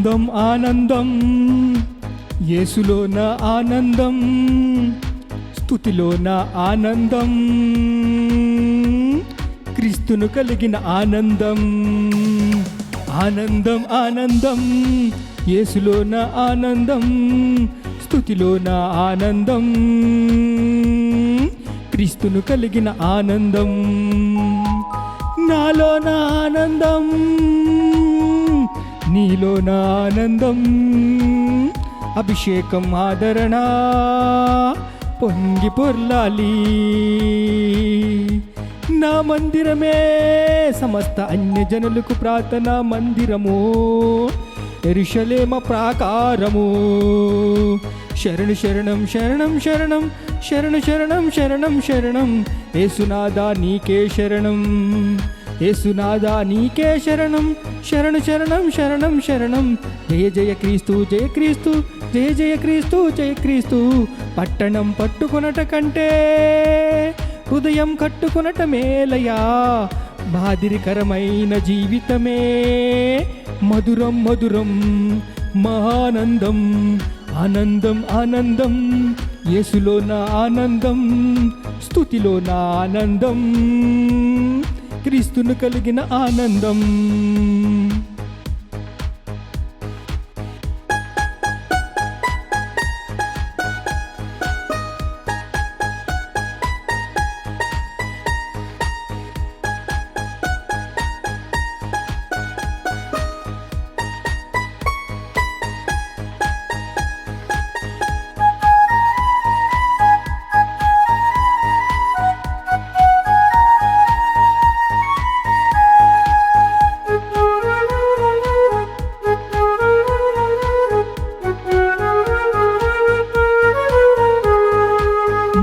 ఆనందం ఆనందం యేసులోన ఆనందం, స్తుతిలోన ఆనందం, క్రీస్తును కలిగిన ఆనందం. ఆనందం ఆనందం యేసులోన ఆనందం, స్తుతిలోన ఆనందం, క్రీస్తును కలిగిన ఆనందం. నాలోన ఆనందం, నీలోన ఆనందం, అభిషేకం ఆదరణ పొంగి పొర్లాలి. నా మందిరమే సమస్త అన్యజనులకు ప్రార్థనా మందిరము, యెరూషలేమ ప్రాకారము. శరణు శరణం శరణం శరణం శరణు శరణం శరణం శరణం యేసునాథా నీకే శరణం, యేసునాథా నీకే శరణం. శరణు శరణం శరణం శరణం జయ జయ క్రీస్తు జయ క్రీస్తు జయ జయ క్రీస్తు జయ క్రీస్తు. పట్టణం పట్టుకొనట కంటే హృదయం కట్టుకొనట మేలయా, బాదిరికరమైన జీవితమే మధురం మధురం మహానందం. ఆనందం ఆనందం యేసులో నా ఆనందం, స్తుతిలో నా ఆనందం, క్రీస్తును కలిగిన ఆనందం.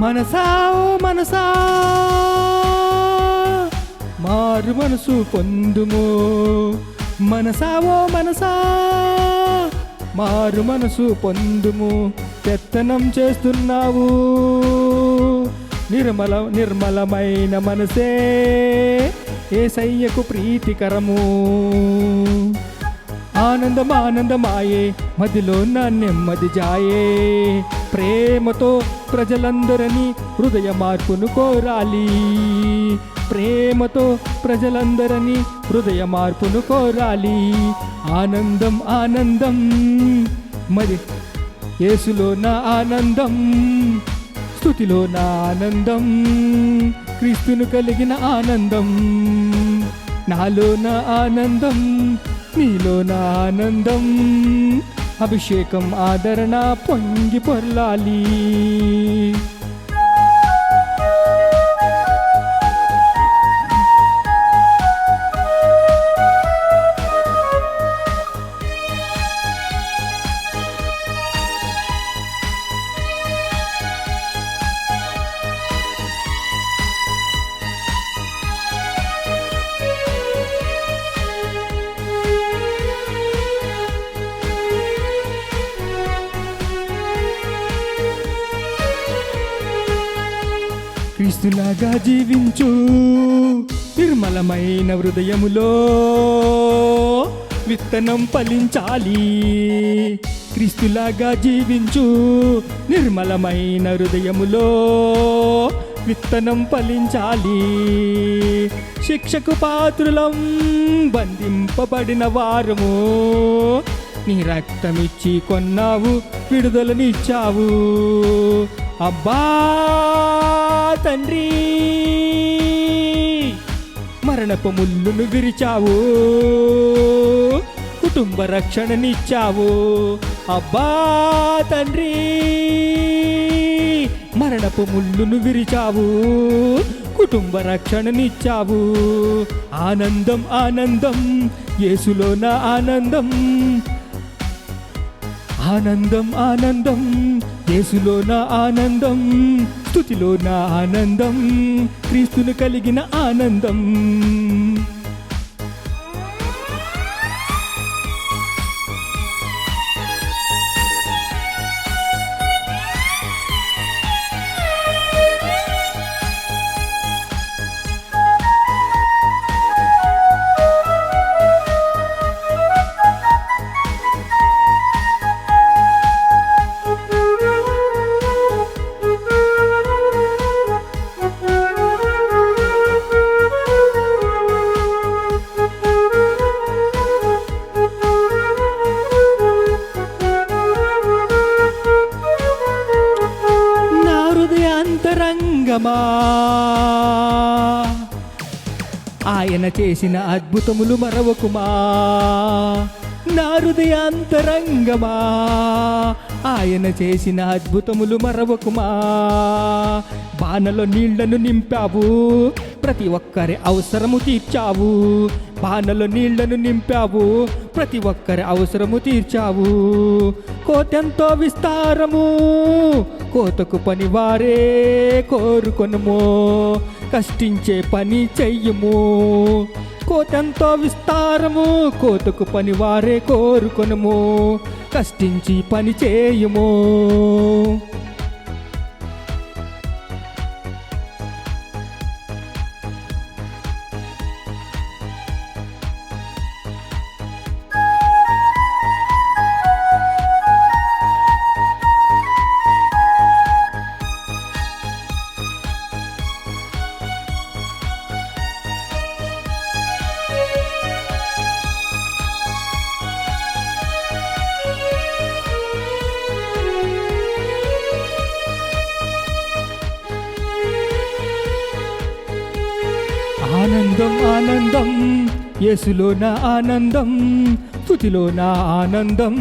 మనసా ఓ మనసా మారు మనసు పొందుము, మనసా ఓ మనసా మారు మనసు పొందుము. పెత్తనం చేస్తున్నావు నిర్మలమైన మనసే యేసయ్యకు ప్రీతికరము. ఆనందం ఆనందమాయే మదిలో నా నెమ్మది జాయే, ప్రేమతో ప్రజలందరినీ హృదయ మార్పును కోరాలి, ప్రేమతో ప్రజలందరినీ హృదయ మార్పును కోరాలి. ఆనందం ఆనందం మరి యేసులో నా ఆనందం, స్తుతిలో నా ఆనందం, క్రీస్తును కలిగిన ఆనందం. నాలో నా ఆనందం, నీలో నా ఆనందం, అభిషేకం ఆదరణ పొంగి పొర్లాలి. క్రీస్తులాగా జీవించు నిర్మలమైన హృదయములో విత్తనం ఫలించాలి. క్రీస్తులాగా జీవించు నిర్మలమైన హృదయములో విత్తనం ఫలించాలి. శిక్షకు పాత్రులం బంధింపబడిన వారము, నీ రక్తమిచ్చి కొన్నావు విడుదలనిచ్చావు. అబ్బా తండ్రి మరణపు ముళ్ళును విరిచావు, కుటుంబ రక్షణనిచ్చావు. అబ్బా తండ్రి మరణపు ముళ్ళును విరిచావు, కుటుంబ రక్షణనిచ్చావు. ఆనందం ఆనందం యేసులో నా ఆనందం, ఆనందం ఆనందం యేసులో నా ఆనందం, స్తుతిలో నా ఆనందం, క్రీస్తును కలిగిన ఆనందం. అంతరంగమా ఆయన చేసిన అద్భుతములు మరవకుమా నా హృదయ అంతరంగమా ఆయన చేసిన అద్భుతములు మరవకుమా బాణలో నీళ్లను నింపావు ప్రతి ఒక్కరి అవసరము తీర్చావు బాణలో నీళ్లను నింపావు ప్రతి ఒక్కరి అవసరము తీర్చావు కోతెంతో విస్తారము కోతకు పనివారే కోరుకొనుము కష్టించే పని చెయ్యము కోతెంతో విస్తారము కోతకు పనివారే కోరుకొనుము కష్టించి పని చేయము ఆనందం ఆనందం యేసులో నా ఆనందం స్తుతిలో నా ఆనందం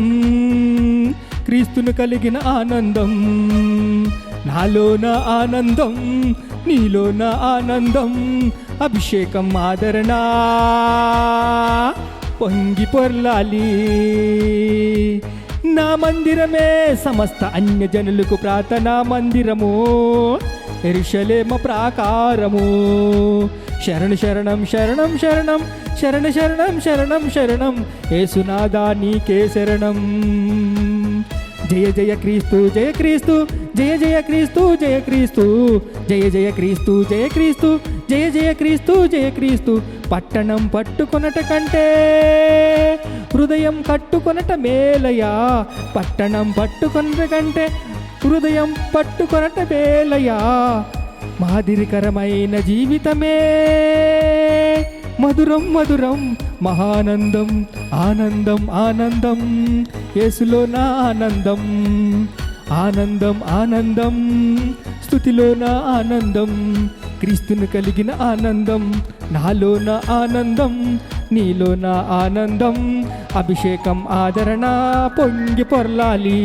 క్రీస్తును కలిగిన ఆనందం నాలో నా ఆనందం నీలో నా ఆనందం అభిషేకం ఆదరణ పొంగి పొర్లాలి నా మందిరమే సమస్త అన్యజనులకు ప్రార్థనా మందిరము యెరూషలేము ప్రాకారము శరణు శరణం శరణం శరణం శరణ శరణం శరణం శరణం యేసునాథా నీకే శరణం జయ జయ క్రీస్తు జయ క్రీస్తు జయ జయ క్రీస్తు జయ క్రీస్తు జయ జయ క్రీస్తు జయ క్రీస్తు జయ జయ క్రీస్తు జయ క్రీస్తు పట్టణం పట్టుకొనట కంటే హృదయం కట్టుకొనట మేలయా పట్టణం పట్టుకొనట కంటే హృదయం పట్టుకొనట మేలయా మాదిరికరమైన జీవితమే మధురం మధురం మహానందం ఆనందం ఆనందం యేసులో నా ఆనందం ఆనందం ఆనందం స్తుతిలో నా ఆనందం క్రీస్తును కలిగిన ఆనందం నాలో నా ఆనందం నీలో నా ఆనందం అభిషేకం ఆదరణ పొంగి పొర్లాలి